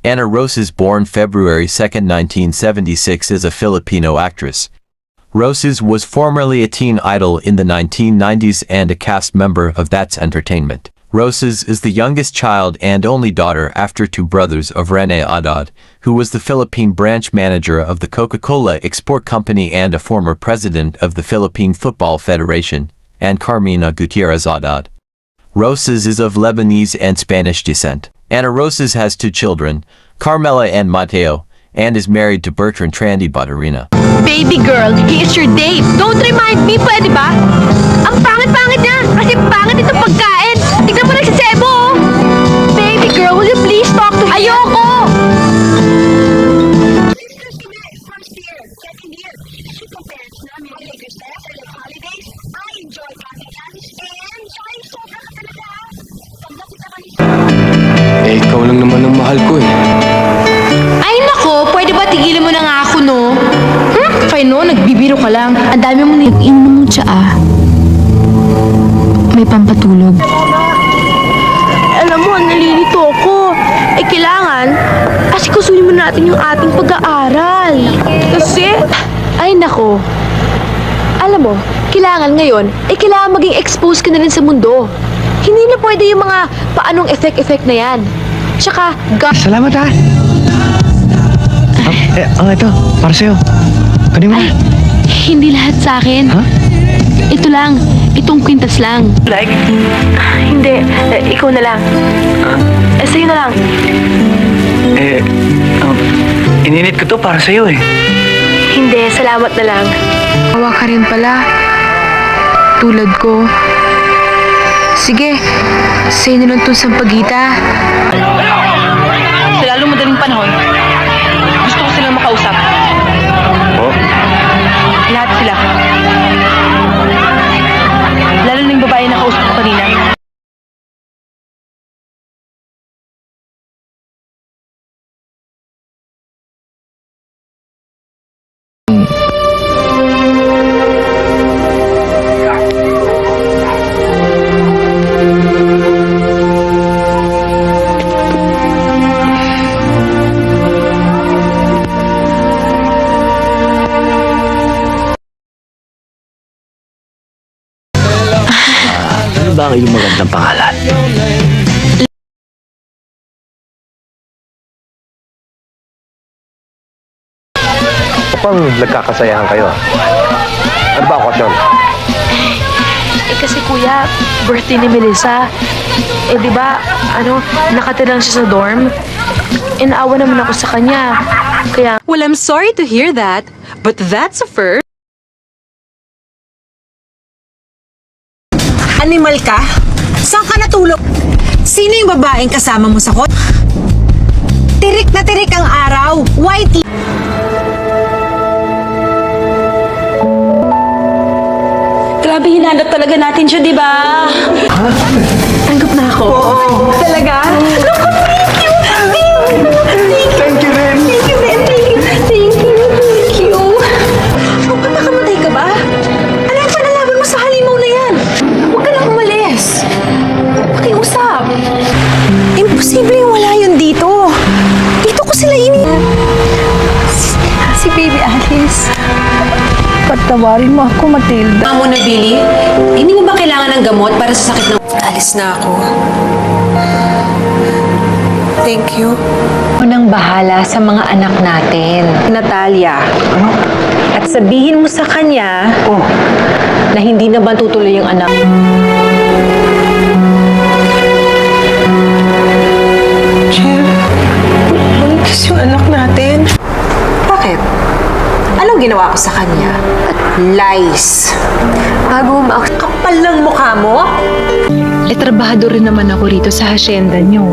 Ana Rosas, born February 2, 1976, is a Filipino actress. Rosas was formerly a teen idol in the 1990s and a cast member of That's Entertainment. Rosas is the youngest child and only daughter after two brothers of Rene Haddad, who was the Philippine branch manager of the Coca-Cola Export Company and a former president of the Philippine Football Federation, and Carmina Gutierrez Haddad. Rosas is of Lebanese and Spanish descent. Ana Rosas has two children, Carmela and Mateo, and is married to Bertrand Trandy Batarina. Baby girl, he is your date. Don't remind me, pwede ba? Ang pangit-pangit niya, kasi pangit itong pagkain. Tignan mo lang si Sebo, oh. Baby girl, will you please talk to him? Ayoko! Eh, ikaw lang naman ang mahal ko eh. Ay nako, pwede ba tigilan mo na nga ako, no? Fine, no? Nagbibiro ka lang. Ang dami mo nag-inom mo tsaa. May pampatulog. Alam mo, nalilito ako. Eh, kailangan, asikasuhin mo natin yung ating pag-aaral. Kasi, ay nako. Alam mo, kailangan ngayon, kailangan maging exposed ka na rin sa mundo. Hindi na pwede yung mga paanong effect-effect na yan. Tsaka, Salamat ha. Ito, para sa'yo. Kunin mo na. hindi lahat sa akin. Ha? Ito lang, itong kwintas lang. Like? Hindi, ikaw na lang. Sa'yo na lang. Ininit ko to para sa'yo eh. Hindi, salamat na lang. Awa ka rin pala. Tulad ko. Sige, sa'yo na lang itong sampagita. Sa lalong madaling panahon, gusto ko silang makausap. Oh? Lahat sila. Lalo na yung babae na kausap ko kanina. Ano ba ang iyong magandang pangalan? Kapag nagkakasayahan kayo, ano ba okasyon? Kasi kuya, birthday ni Melissa. Di ba, nakatira lang siya sa dorm. Inaawa naman ako sa kanya. Kaya, Well, I'm sorry to hear that, but that's a first. Animal ka? Saan ka natulog? Sino yung babaeng kasama mo sa kot? Tirik na tirik ang araw. White. Grabe, hinanap talaga natin siya, di ba? tanggap na ako. Talaga? Look, thank you! Thank you rin! Thank you, Ben. Thank you. Huwag ka nakamatay ka ba? Ano yung panalaban mo sa halimaw na yan? Huwag ka lang umalis. Pakiusap. Imposible yung wala yun dito. Dito ko sila Si Baby Alice. Patawarin mo ako, Matilda. Mamo na, Billy. Hindi mo ba kailangan ng gamot para sa sakit ng... Alis na ako. Thank you. Unang bahala sa mga anak natin, Natalia. At sabihin mo sa kanya na hindi na ba tutuloy yung anak. Jem, buntis yung anak natin. Bakit? Anong ginawa ko sa kanya? Lies. Bago kapal lang mukha mo? trabahador rin naman ako rito sa hacienda niyo.